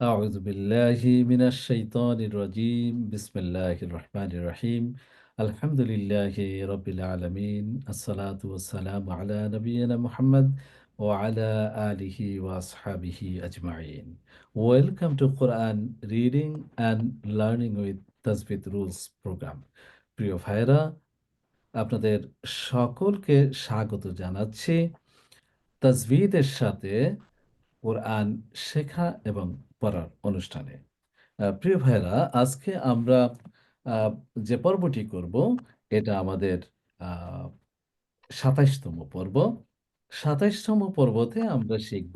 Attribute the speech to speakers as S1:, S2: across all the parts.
S1: أعوذ بالله من الشيطان الرجيم بسم الله الرحمن الرحيم الحمد لله رب العالمين الصلاة والسلام على نبينا محمد وعلى آله وأصحابه أجمعين. Welcome to Quran Reading and Learning with Tajweed Rules program. প্রিয় ভাইরা, আপনাদের সকলকে স্বাগত জানাচ্ছি তাজভিদের সাথে কোরআন শেখা এবং পড়ার অনুষ্ঠানে। প্রিয় ভাইরা, আজকে আমরা আহ, যে পর্বটি করব এটা আমাদের ২৭তম পর্ব। ২৭তম পর্বতে আমরা শিখব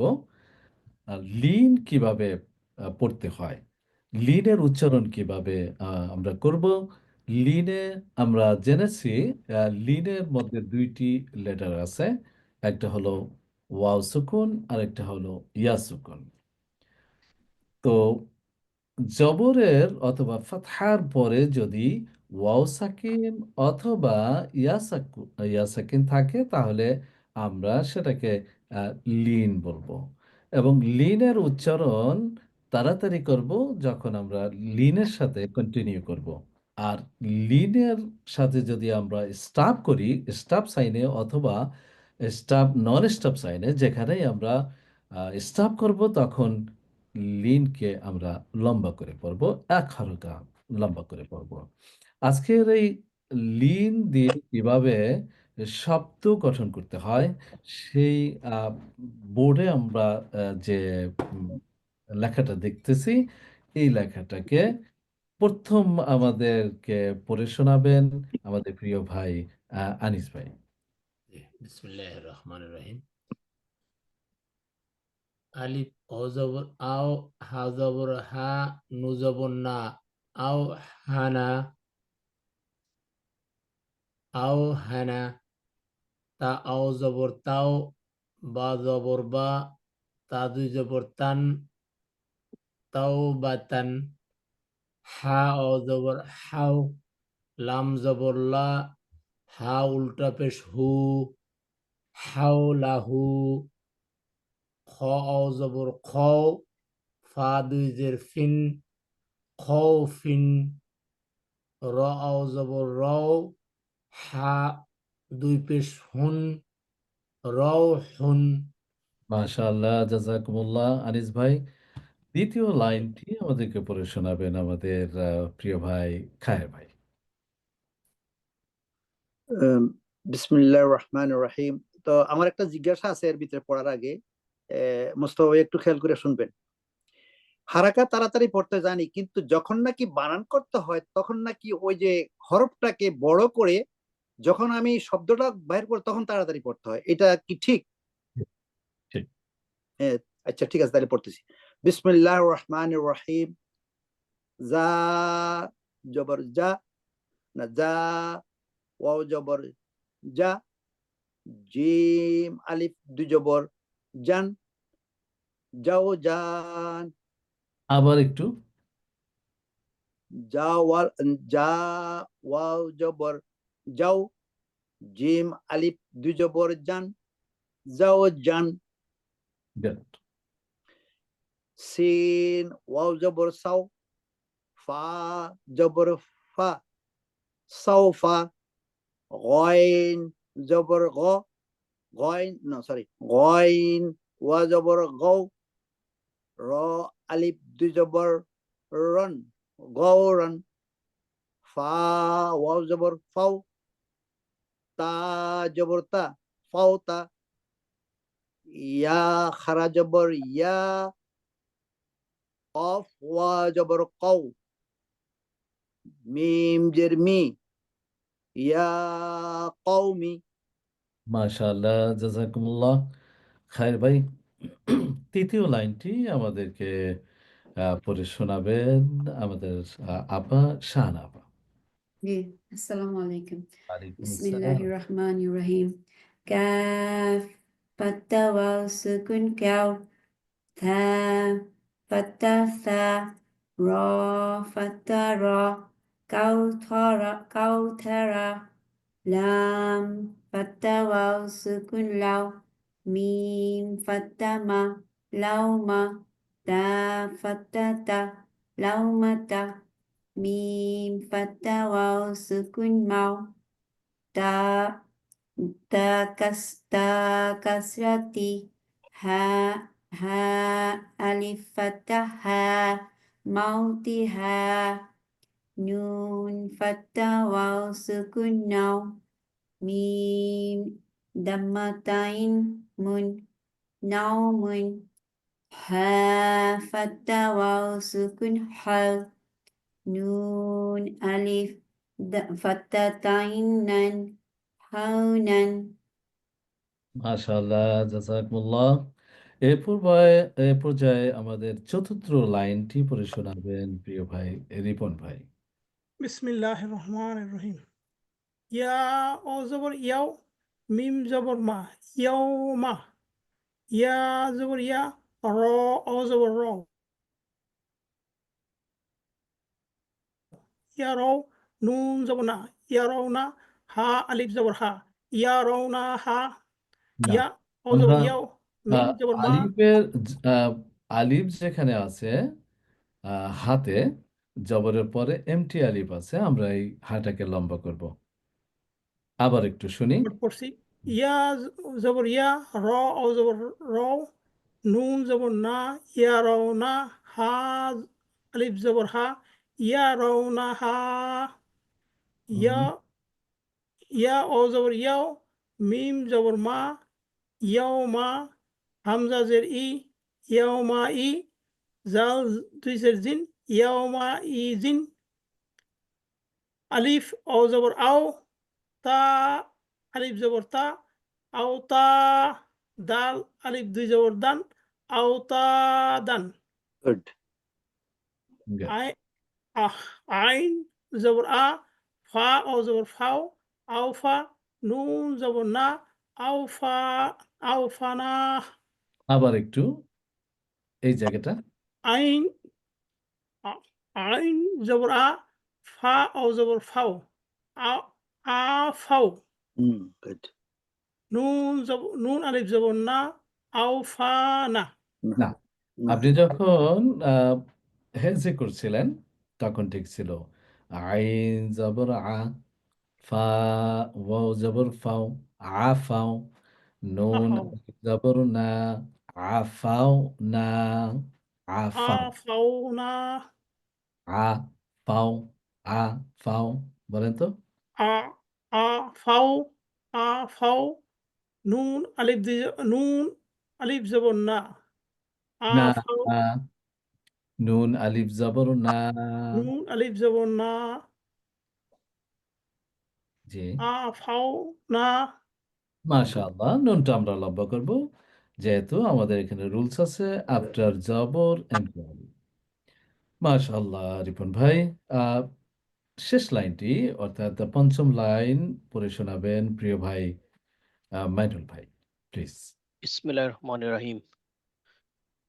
S1: লিন কিভাবে পড়তে হয়, লিনের উচ্চারণ কিভাবে আমরা করব। লিনে আমরা জেনেছি লিনের মধ্যে দুইটি লেটার আছে, একটা হলো ওয়াও সুকুন আর একটা হলো ইয়া সুকুন। তো জবরের অথবা ফাতহার পরে যদি ওয়াও সাকিন অথবা ইয়া সাকিন থাকে তাহলে আমরা সেটাকে লিন বলবো। এবং লিনের উচ্চারণ তাড়াতাড়ি করব যখন আমরা লিনের সাথে কন্টিনিউ করব। আর লিনের সাথে যদি আমরা স্টপ করি, স্টপ সাইনে অথবা স্টপ নন স্টপ সাইনে, যেখানেই আমরা স্টপ করব তখন লিনকে আমরা লম্বা করে পড়ব, এক হালকা লম্বা করে পড়ব। আজকের এই লিন দিয়ে কিভাবে শব্দ গঠন করতে হয় সেই বোর্ডে আমরা যে উম, লেখাটা দেখতেছি, এই লেখাটাকে প্রথম আমাদেরকে পড়ে শোনাবেন আমাদের প্রিয় ভাই আনিস ভাই।
S2: বিসমিল্লাহির রহমানির রহিম। আলিফ অ জবর আও, হা জবর হা, নু জবর না, আও হানা, আও হানা। তা আও জবর তাও, বা জবর বা, তা দুই জবর তান, তাও বাতান। হা অ জবর হাও, লাম জবর লা, হা উল্টা পেশ হু, হাও লাহু। খ অ জবর খ, ফা দুই জের ফিন, খৌফিন। র আও জবর রও, হা দুই পেশ হুন, রওহুন।
S1: মাশাআল্লাহ, জাযাকুমুল্লাহ আনিস ভাই। দ্বিতীয় লাইনটি আমাদেরকে পড়ে শোনাবেন আমাদের প্রিয় ভাই খায়ের ভাই।
S3: আম, বিসমিল্লাহির রহমানির রহিম। তো আমার একটা জিজ্ঞাসা আছে এর ভিতরে পড়ার আগে। মোস্তফা ভাই একটু খেয়াল করে শুনবেন। হারাকা তাড়াতাড়ি পড়তে জানি, কিন্তু যখন নাকি বানান করতে হয় তখন নাকি ওই যে হরফটাকে বড় করে যখন আমি শব্দটা বাইর করি তখন তাড়াতাড়ি পড়তে হয়, এটা কি ঠিক?
S1: ঠিক।
S3: আচ্ছা, ঠিক আছে, তাহলে পড়তেছি। বিসমিল্লাহির রহমানির রহিম। যা জবর যা, না যা, ওয়াও জবর যা, জিম আলিফ দুই জবর জান, যাও জান।
S1: আবার একটু।
S3: যা ওয়াল, যা ওয়াও জবর যাও, জিম আলিফ দুই জবর জান, যাও জান।
S1: Good.
S3: সিন ওয়াও জবর সাও, ফা জবর ফা, সাওফা। গয়ন জবর গ, গয়ন না সরি, গয়ন ওয়া জবর গও, র আলিফ দুই জবর রন, গৌরন। ফা ওয়াও জবর ফাও, তা জবর তা, ফাও তা। ইয়া খারা জবর ইয়া, কফ ওয়া জবর কও, মিম জের মি, ইয়া কওমি।
S1: মাশাআল্লাহ, জাযাকুমুল্লাহ খায়ের ভাই। তৃতীয় লাইনটি আমাদেরকে পড়ে শোনাবেন আমাদের আপা শাহানা আপা।
S4: জি, আসসালামু আলাইকুম।
S1: ওয়ালাইকুম আসসালাম।
S4: বিসমিল্লাহির রহমানির রহিম। কাফ ফাতা ওয়াও সুকুন কাও, থা ফাতা থা, র ফাতা র, কাউথারা, লাম ফাতা ওয়াও সুকুন লাও, মিম ফাতা মা, লাউমা। ta fatta ta laumata mim fatta waw sukun mau ta ta kasrati ha alif fattah ha mauti ha nun fattah waw sukun naw mim dammatain mun naumun ha fattah waw sukun hal nun alif fattah tain nan haunan
S1: মাশাআল্লাহ, জাযাকুমুল্লাহ। এ পর্যায়ে আমাদের চতুর্থ লাইনটি পড়ে শোনাবেন প্রিয় ভাই রিপন ভাই।
S5: বিসমিল্লাহ রহমান রহিম। ইয়া ও জবর ইয়াও, মিম জবর মা, ইয়াও মা। ইয়া জবর ইয়া, র ও জবর র, ইয়া রও, নুন জবর না, ইয়া রও না, হা আলিফ জবর হা, ইয়া রও না হা।
S1: না,
S5: ইয়া ও জবর
S1: আমরা
S5: ইয়াও, মিম জবর মা,
S1: আলিফের আলিফ যেখানে আছে হাতে, জবরের পরে এমটি আলিফ আছে, আমরা এই হাটাকে লম্বা করব। আবার একটু শুনি।
S5: পড়ছি। ইয়া জবর ইয়া, র ও জবর রও, নুন জবর না, ইয়া রও না, হা আলিফ জবর হা, ইয়া রও না হা। ইয়া ইয়া ও জবর ইয়াও, মিম জবর মা, ইয়াও মা, হামজা জের ই, ইয়াও মা ই, জাল দুই জের জিন, ইয়াও মা ই জিন। আলিফ ও জবর আও, তা আলিফ জবর তা, আও তা, দাল আলিফ দুই জবর দান, আও তা দান।
S3: গুড।
S5: আই আইন জবর আ, ফা ও জবর ফাও, আও ফা, নুন জবর না, আও ফা, আও ফানা।
S1: আবার একটু এই জায়গাটা।
S5: আইন আইন জবর আ, ফা ও জবর ফাও, আ ফাও।
S3: গুড।
S5: নুন আলিফ জবর না, আও ফা না।
S1: না, আপনি যখন হেজে করছিলেন তখন ঠিক ছিল। আইন জবর আ, ফা ওয়াও জবর ফাও, আফাও, নুন
S5: আফাও
S1: আলিফ জবর না, আফাও না, আফাও,
S5: আফাও না,
S1: আফাও, আফাও, বলেন তো।
S5: আ আফাও, আফাও। নুন আলিফ জবর না,
S1: না,
S5: আফাও,
S1: নুন আলিফ জবর না।
S5: নুন আলিফ জবর না,
S1: জি,
S5: আফাও না।
S1: মাশাআল্লাহ। নুনটা আমরা লম্বা করব, যেহেতু আমাদের এখানে রুলস আছে আফটার জবর এমপ্লয়। মাশাআল্লাহ রিপন ভাই। আহ, শেষ লাইনটি অর্থাৎ পঞ্চম লাইন পড়ে শোনাবেন প্রিয় ভাই মাইনুল ভাই, প্লিজ।
S6: বিসমিল্লাহির রহমানির রহিম।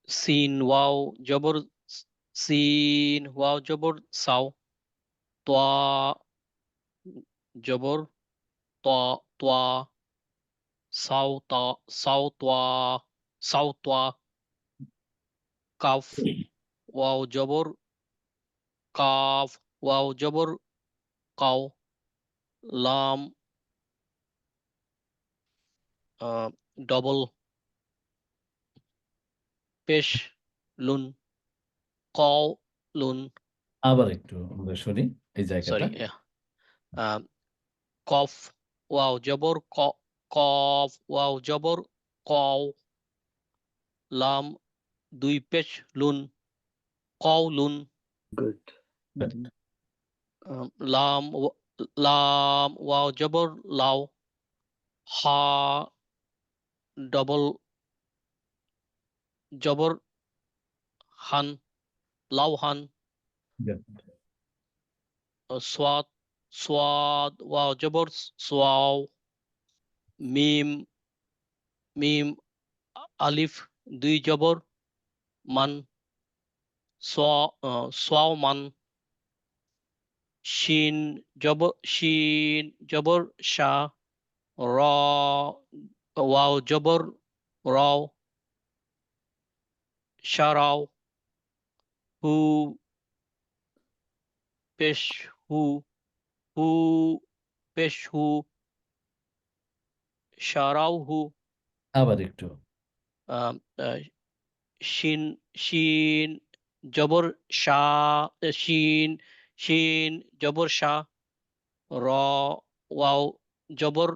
S6: সিন ওয়াও জবর সিন ওয়াও জবর সাও, তোয়া জবর তোয়া, সাও তোয়া, কাফ ওয়াও জবর কাফ, ওয়াও জবর কাও, লাম ডবল পেশ লুন, কও লুন,
S1: আবার একটু আমরা শুনি এই জায়গাটা।
S6: সরি, কফ ওয়াও জবর কফ, ওয়াও জবর কও, লাম দুই পেশ লুন, কও লুন।
S3: গুড।
S6: লাম ওয়াও জবর লাও, হা ডবল জবর হান, লাও হান। সোয়াদ ওয়াও জবর সোয়াও, মিম আলিফ দুই জবর মান, সোয়াও মান। শিন জবর শাহ, র ওয়াও জবর রাও, শারাও। হু পেশ হু হু পেশ হু সারাও হু
S1: আবার একটু।
S6: আহ, আহ, শিন শিন জবর শাহ শিন শিন জবর শাহ র ওয়াও জবর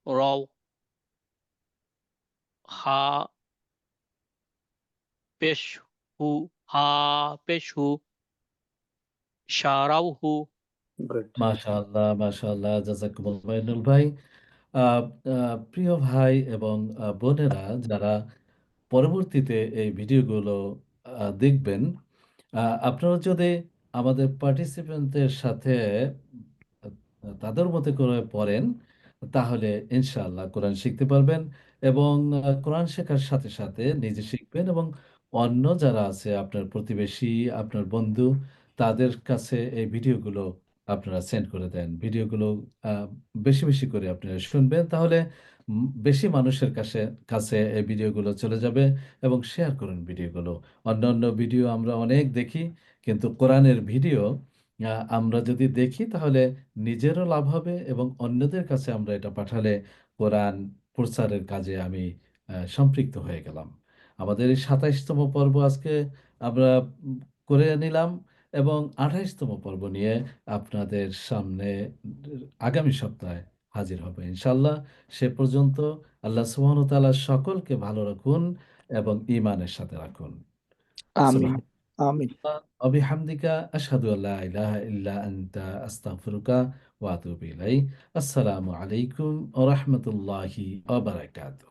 S6: রও হা পেশ হু হা পেশ হু সারাও হু
S3: গুড।
S1: মাশাআল্লাহ, মাশাআল্লাহ, জাযাকুমুল্লাহ মঈনুল ভাই। আ আ প্রিয় ভাই এবং বোনেরা যারা পরবর্তীতে এই ভিডিওগুলো দেখবেন, আপনারা যদি আমাদের পার্টিসিপেন্টদের সাথে আ তাদের মতো করে পড়েন, তাহলে ইনশাআল্লাহ কোরআন শিখতে পারবেন এবং কোরআন শেখার সাথে, সাথে নিজে শিখবেন এবং অন্য যারা আছে আপনার প্রতিবেশী, আপনার বন্ধু, তাদের কাছে এই ভিডিওগুলো আপনারা সেন্ড করে দেন। ভিডিওগুলো আ বেশি, বেশি করে আপনারা শুনবেন। তাহলে বেশি মানুষের কাছে এই ভিডিওগুলো চলে যাবে এবং শেয়ার করুন ভিডিওগুলো। অন্যান্য ভিডিও আমরা অনেক দেখি, কিন্তু কোরআনের ভিডিও আমরা যদি দেখি তাহলে নিজেরও লাভ হবে এবং অন্যদের কাছে আমরা এটা পাঠালে কোরআন প্রচারের কাজে আমি সম্পৃক্ত হয়ে গেলাম। আমাদের এই ২৭তম পর্ব আজকে আমরা করে নিলাম এবং ২৮তম পর্ব নিয়ে আপনাদের সামনে আগামী সপ্তাহে হাজির হব ইনশাআল্লাহ। সে পর্যন্ত আল্লাহ সুবহানাহু ওয়া তাআলা সকলকে ভালো রাখুন এবং ঈমানের সাথে রাখুন।
S3: আমিন
S1: সুবহান
S3: আমিন।
S1: ওয়া বিহামদিকা আশহাদু আল্লা ইলাহা ইল্লা আনতা আস্তাগফিরুকা ওয়া আতুবু ইলাইক। আসসালামু আলাইকুম ওয়া রাহমাতুল্লাহি ওয়া বারাকাতুহু।